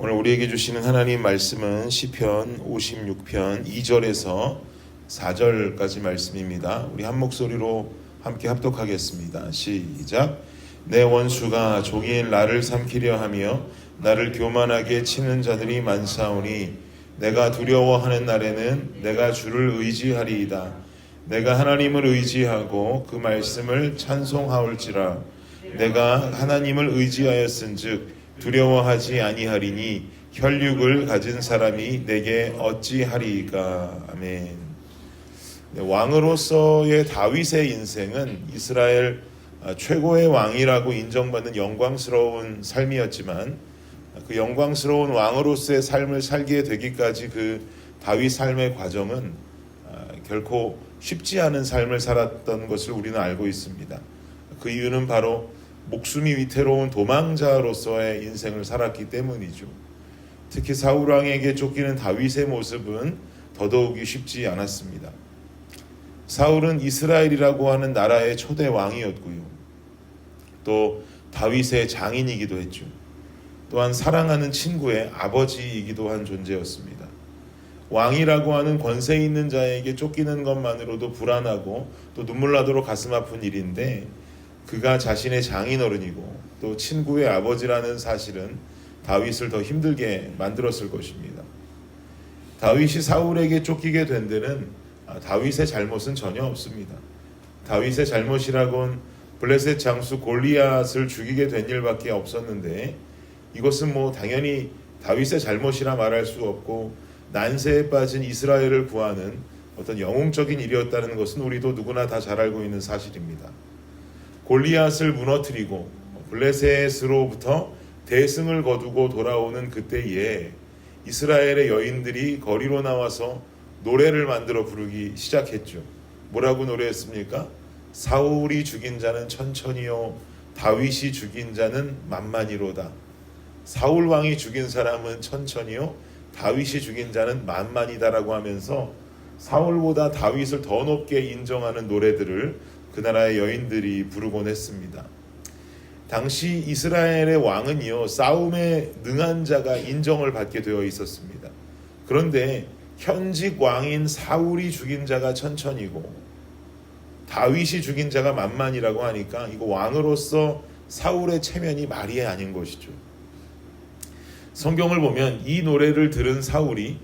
오늘 우리에게 주시는 하나님 말씀은 시편 56편 2절에서 4절까지 말씀입니다. 우리 한 목소리로 함께 합독하겠습니다. 시작. 내 원수가 종일 나를 삼키려 하며 나를 교만하게 치는 자들이 많사오니 내가 두려워하는 날에는 내가 주를 의지하리이다. 내가 하나님을 의지하고 그 말씀을 찬송하올지라. 내가 하나님을 의지하였은즉 두려워하지 아니하리니 혈육을 가진 사람이 내게 어찌하리이까. 아멘. 왕으로서의 다윗의 인생은 이스라엘 최고의 왕이라고 인정받는 영광스러운 삶이었지만 그 영광스러운 왕으로서의 삶을 살게 되기까지 그 다윗 삶의 과정은 결코 쉽지 않은 삶을 살았던 것을 우리는 알고 있습니다. 그 이유는 바로 목숨이 위태로운 도망자로서의 인생을 살았기 때문이죠. 특히 사울 왕에게 쫓기는 다윗의 모습은 더더욱이 쉽지 않았습니다. 사울은 이스라엘이라고 하는 나라의 초대 왕이었고요. 또 다윗의 장인이기도 했죠. 또한 사랑하는 친구의 아버지이기도 한 존재였습니다. 왕이라고 하는 권세 있는 자에게 쫓기는 것만으로도 불안하고 또 눈물 나도록 가슴 아픈 일인데 그가 자신의 장인어른이고 또 친구의 아버지라는 사실은 다윗을 더 힘들게 만들었을 것입니다. 다윗이 사울에게 쫓기게 된 데는 다윗의 잘못은 전혀 없습니다. 다윗의 잘못이라곤 블레셋 장수 골리앗을 죽이게 된 일밖에 없었는데 이것은 당연히 다윗의 잘못이라 말할 수 없고 난세에 빠진 이스라엘을 구하는 어떤 영웅적인 일이었다는 것은 우리도 누구나 다 잘 알고 있는 사실입니다. 골리앗을 무너뜨리고 블레셋으로부터 대승을 거두고 돌아오는 그때에 이스라엘의 여인들이 거리로 나와서 노래를 만들어 부르기 시작했죠. 뭐라고 노래했습니까? 사울이 죽인 자는 천천히요 다윗이 죽인 자는 만만히로다. 사울 왕이 죽인 사람은 천천히요 다윗이 죽인 자는 만만이다라고 하면서 사울보다 다윗을 더 높게 인정하는 노래들을 그 나라의 여인들이 부르곤 했습니다. 당시 이스라엘의 왕은요 싸움에 능한 자가 인정을 받게 되어 있었습니다. 그런데 현직 왕인 사울이 죽인 자가 천천히고 다윗이 죽인 자가 만만이라고 하니까 이거 왕으로서 사울의 체면이 말이 아닌 것이죠. 성경을 보면 이 노래를 들은 사울이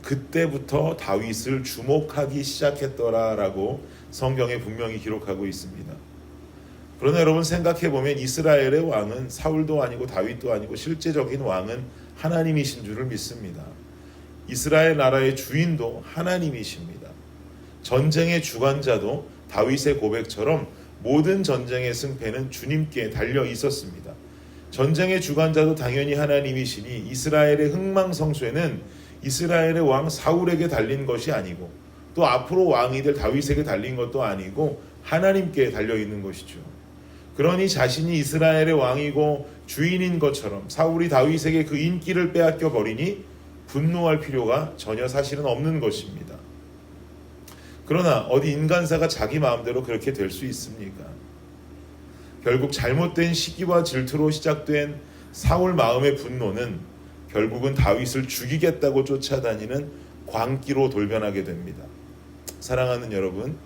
그때부터 다윗을 주목하기 시작했더라라고 성경에 분명히 기록하고 있습니다. 그러나 여러분 생각해보면 이스라엘의 왕은 사울도 아니고 다윗도 아니고 실제적인 왕은 하나님이신 줄을 믿습니다. 이스라엘 나라의 주인도 하나님이십니다. 전쟁의 주관자도 다윗의 고백처럼 모든 전쟁의 승패는 주님께 달려 있었습니다. 전쟁의 주관자도 당연히 하나님이시니 이스라엘의 흥망성쇠는 이스라엘의 왕 사울에게 달린 것이 아니고 또 앞으로 왕이 될 다윗에게 달린 것도 아니고 하나님께 달려있는 것이죠. 그러니 자신이 이스라엘의 왕이고 주인인 것처럼 사울이 다윗에게 그 인기를 빼앗겨 버리니 분노할 필요가 전혀 사실은 없는 것입니다. 그러나 어디 인간사가 자기 마음대로 그렇게 될 수 있습니까? 결국 잘못된 시기와 질투로 시작된 사울 마음의 분노는 결국은 다윗을 죽이겠다고 쫓아다니는 광기로 돌변하게 됩니다. 사랑하는 여러분,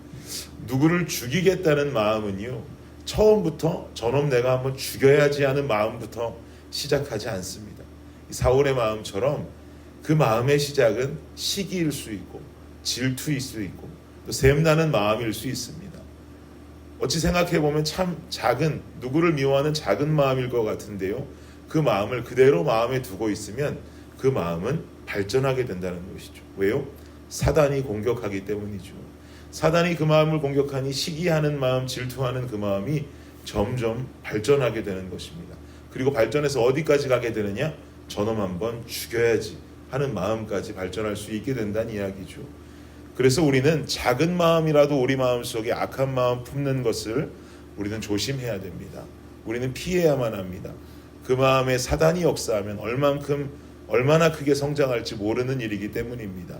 누구를 죽이겠다는 마음은요 처음부터 저놈 내가 한번 죽여야지 하는 마음부터 시작하지 않습니다. 사울의 마음처럼 그 마음의 시작은 시기일 수 있고 질투일 수 있고 또 샘나는 마음일 수 있습니다. 어찌 생각해보면 참 작은, 누구를 미워하는 작은 마음일 것 같은데요, 그 마음을 그대로 마음에 두고 있으면 그 마음은 발전하게 된다는 것이죠. 왜요? 사단이 공격하기 때문이죠. 사단이 그 마음을 공격하니 시기하는 마음, 질투하는 그 마음이 점점 발전하게 되는 것입니다. 그리고 발전해서 어디까지 가게 되느냐? 저놈 한번 죽여야지 하는 마음까지 발전할 수 있게 된다는 이야기죠. 그래서 우리는 작은 마음이라도 우리 마음속에 악한 마음 품는 것을 우리는 조심해야 됩니다. 우리는 피해야만 합니다. 그 마음에 사단이 역사하면 얼마나 크게 성장할지 모르는 일이기 때문입니다.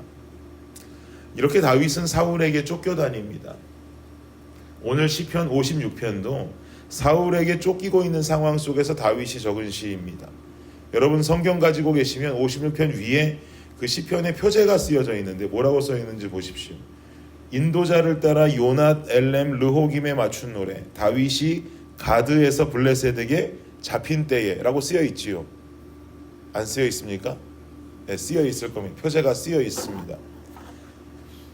이렇게 다윗은 사울에게 쫓겨다닙니다. 오늘 시편 56편도 사울에게 쫓기고 있는 상황 속에서 다윗이 적은 시입니다. 여러분 성경 가지고 계시면 56편 위에 그 시편의 표제가 쓰여져 있는데 뭐라고 써 있는지 보십시오. 인도자를 따라 요낫 엘렘 르호김에 맞춘 노래, 다윗이 가드에서 블레셋에게 잡힌 때에 라고 쓰여 있지요. 안 쓰여 있습니까? 네, 쓰여 있을 겁니다. 표제가 쓰여 있습니다.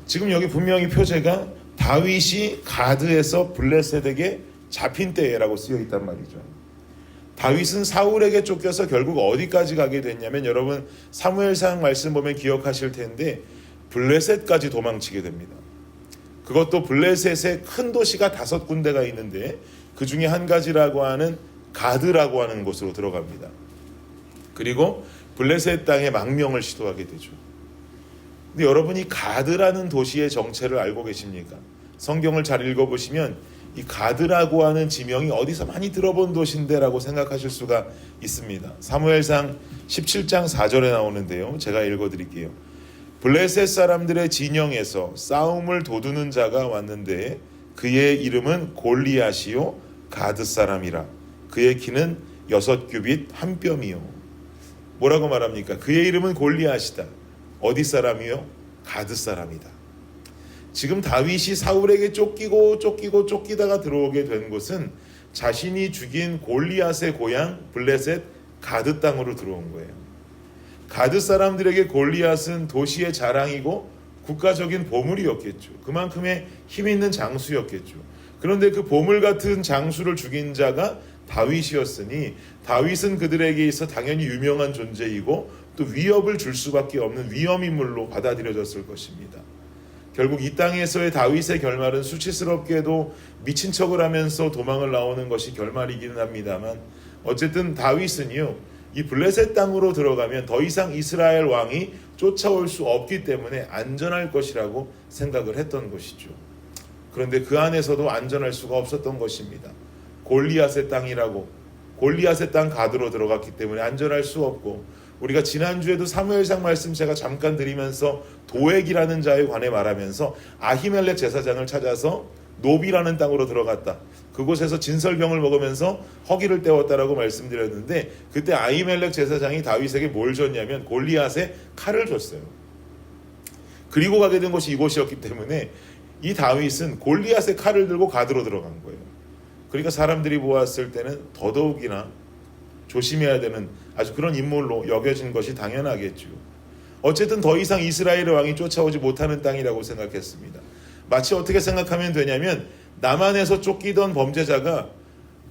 지금 여기 분명히 표제가 다윗이 가드에서 블레셋에게 잡힌 때에라고 쓰여 있단 말이죠. 다윗은 사울에게 쫓겨서 결국 어디까지 가게 됐냐면, 여러분 사무엘상 말씀 보면 기억하실 텐데 블레셋까지 도망치게 됩니다. 그것도 블레셋의 큰 도시가 5군데가 있는데 그 중에 한 가지라고 하는 가드라고 하는 곳으로 들어갑니다. 그리고 블레셋 땅에 망명을 시도하게 되죠. 근데 여러분이 가드라는 도시의 정체를 알고 계십니까? 성경을 잘 읽어보시면 이 가드라고 하는 지명이 어디서 많이 들어본 도시인데 라고 생각하실 수가 있습니다. 사무엘상 17장 4절에 나오는데요, 제가 읽어드릴게요. 블레셋 사람들의 진영에서 싸움을 도두는 자가 왔는데 그의 이름은 골리앗이요 가드 사람이라. 그의 키는 6규빗 한 뼘이요. 뭐라고 말합니까? 그의 이름은 골리앗이다. 어디 사람이요? 가드 사람이다. 지금 다윗이 사울에게 쫓기다가 들어오게 된 곳은 자신이 죽인 골리앗의 고향 블레셋 가드 땅으로 들어온 거예요. 가드 사람들에게 골리앗은 도시의 자랑이고 국가적인 보물이었겠죠. 그만큼의 힘 있는 장수였겠죠. 그런데 그 보물 같은 장수를 죽인 자가 다윗이었으니 다윗은 그들에게 있어 당연히 유명한 존재이고 또 위협을 줄 수밖에 없는 위험인물로 받아들여졌을 것입니다. 결국 이 땅에서의 다윗의 결말은 수치스럽게도 미친 척을 하면서 도망을 나오는 것이 결말이기는 합니다만, 어쨌든 다윗은요, 이 블레셋 땅으로 들어가면 더 이상 이스라엘 왕이 쫓아올 수 없기 때문에 안전할 것이라고 생각을 했던 것이죠. 그런데 그 안에서도 안전할 수가 없었던 것입니다. 골리앗의 땅이라고, 골리앗의 땅 가드로 들어갔기 때문에 안전할 수 없고, 우리가 지난주에도 사무엘상 말씀 제가 잠깐 드리면서 도액이라는 자에 관해 말하면서 아히멜렉 제사장을 찾아서 노비라는 땅으로 들어갔다. 그곳에서 진설병을 먹으면서 허기를 때웠다라고 말씀드렸는데, 그때 아히멜렉 제사장이 다윗에게 뭘 줬냐면 골리앗의 칼을 줬어요. 그리고 가게 된 곳이 이곳이었기 때문에 이 다윗은 골리앗의 칼을 들고 가드로 들어간 거예요. 그러니까 사람들이 보았을 때는 더더욱이나 조심해야 되는 아주 그런 인물로 여겨진 것이 당연하겠죠. 어쨌든 더 이상 이스라엘의 왕이 쫓아오지 못하는 땅이라고 생각했습니다. 마치 어떻게 생각하면 되냐면 남한에서 쫓기던 범죄자가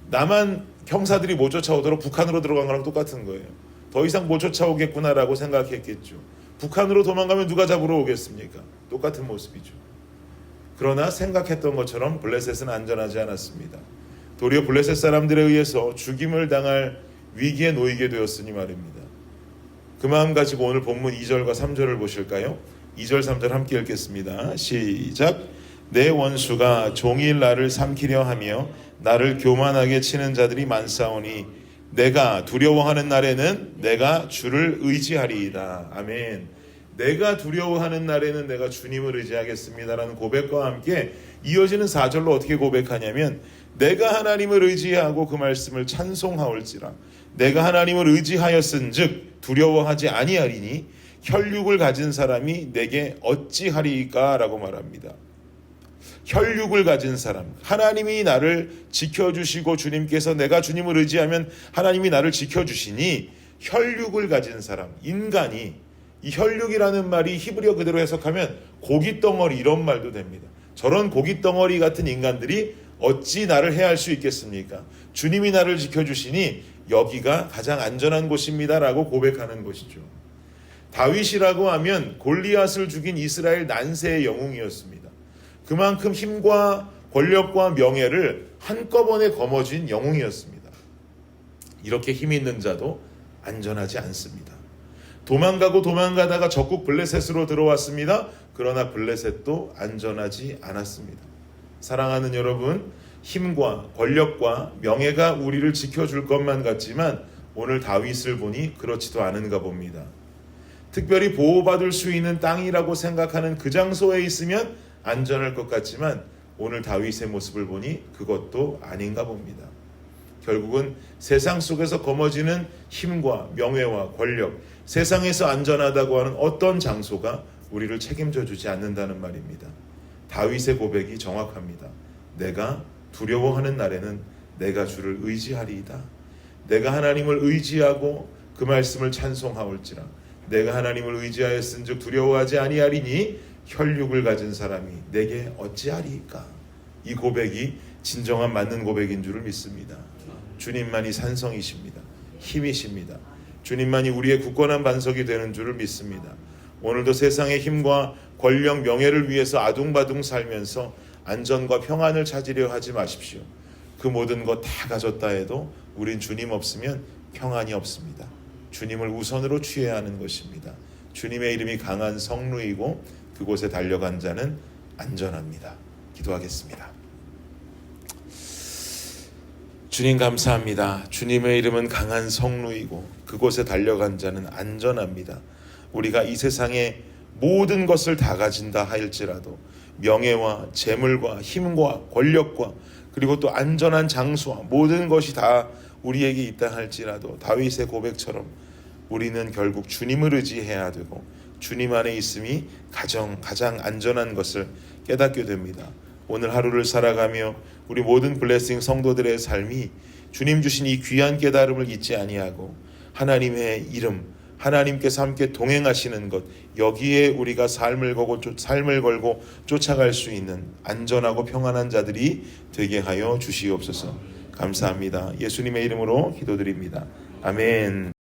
남한 형사들이 못 쫓아오도록 북한으로 들어간 거랑 똑같은 거예요. 더 이상 못 쫓아오겠구나라고 생각했겠죠. 북한으로 도망가면 누가 잡으러 오겠습니까? 똑같은 모습이죠. 그러나 생각했던 것처럼 블레셋은 안전하지 않았습니다. 도리어 블레셋 사람들에 의해서 죽임을 당할 위기에 놓이게 되었으니 말입니다. 그 마음 가지고 오늘 본문 2절과 3절을 보실까요? 2절 3절 함께 읽겠습니다. 시작. 내 원수가 종일 나를 삼키려 하며 나를 교만하게 치는 자들이 많사오니 내가 두려워하는 날에는 내가 주를 의지하리이다. 아멘. 내가 두려워하는 날에는 내가 주님을 의지하겠습니다 라는 고백과 함께 이어지는 4절로 어떻게 고백하냐면, 내가 하나님을 의지하고 그 말씀을 찬송하올지라. 내가 하나님을 의지하였은즉 두려워하지 아니하리니 혈육을 가진 사람이 내게 어찌하리까 라고 말합니다. 혈육을 가진 사람, 하나님이 나를 지켜주시고 주님께서 내가 주님을 의지하면 하나님이 나를 지켜주시니 혈육을 가진 사람, 인간이, 이 혈육이라는 말이 히브리어 그대로 해석하면 고깃덩어리 이런 말도 됩니다. 저런 고깃덩어리 같은 인간들이 어찌 나를 해할 수 있겠습니까? 주님이 나를 지켜주시니 여기가 가장 안전한 곳입니다 라고 고백하는 것이죠. 다윗이라고 하면 골리앗을 죽인 이스라엘 난세의 영웅이었습니다. 그만큼 힘과 권력과 명예를 한꺼번에 거머쥔 영웅이었습니다. 이렇게 힘 있는 자도 안전하지 않습니다. 도망가다가 적국 블레셋으로 들어왔습니다. 그러나 블레셋도 안전하지 않았습니다. 사랑하는 여러분, 힘과 권력과 명예가 우리를 지켜줄 것만 같지만 오늘 다윗을 보니 그렇지도 않은가 봅니다. 특별히 보호받을 수 있는 땅이라고 생각하는 그 장소에 있으면 안전할 것 같지만 오늘 다윗의 모습을 보니 그것도 아닌가 봅니다. 결국은 세상 속에서 거머쥐는 힘과 명예와 권력, 세상에서 안전하다고 하는 어떤 장소가 우리를 책임져 주지 않는다는 말입니다. 다윗의 고백이 정확합니다. 내가 두려워하는 날에는 내가 주를 의지하리이다. 내가 하나님을 의지하고 그 말씀을 찬송하올지라. 내가 하나님을 의지하였은즉 두려워하지 아니하리니 혈육을 가진 사람이 내게 어찌하리이까. 이 고백이 진정한 맞는 고백인 줄을 믿습니다. 주님만이 산성이십니다. 힘이십니다. 주님만이 우리의 굳건한 반석이 되는 줄을 믿습니다. 오늘도 세상의 힘과 권력, 명예를 위해서 아둥바둥 살면서 안전과 평안을 찾으려 하지 마십시오. 그 모든 것 다 가졌다 해도 우린 주님 없으면 평안이 없습니다. 주님을 우선으로 취해야 하는 것입니다. 주님의 이름이 강한 성루이고 그곳에 달려간 자는 안전합니다. 기도하겠습니다. 주님 감사합니다. 주님의 이름은 강한 성루이고 그곳에 달려간 자는 안전합니다. 우리가 이 세상의 모든 것을 다 가진다 할지라도 명예와 재물과 힘과 권력과 그리고 또 안전한 장소와 모든 것이 다 우리에게 있다 할지라도 다윗의 고백처럼 우리는 결국 주님을 의지해야 되고 주님 안에 있음이 가장 안전한 것을 깨닫게 됩니다. 오늘 하루를 살아가며 우리 모든 블레싱 성도들의 삶이 주님 주신 이 귀한 깨달음을 잊지 아니하고 하나님의 이름, 하나님께서 함께 동행하시는 것, 여기에 우리가 삶을 걸고 쫓아갈 수 있는 안전하고 평안한 자들이 되게 하여 주시옵소서. 감사합니다. 예수님의 이름으로 기도드립니다. 아멘.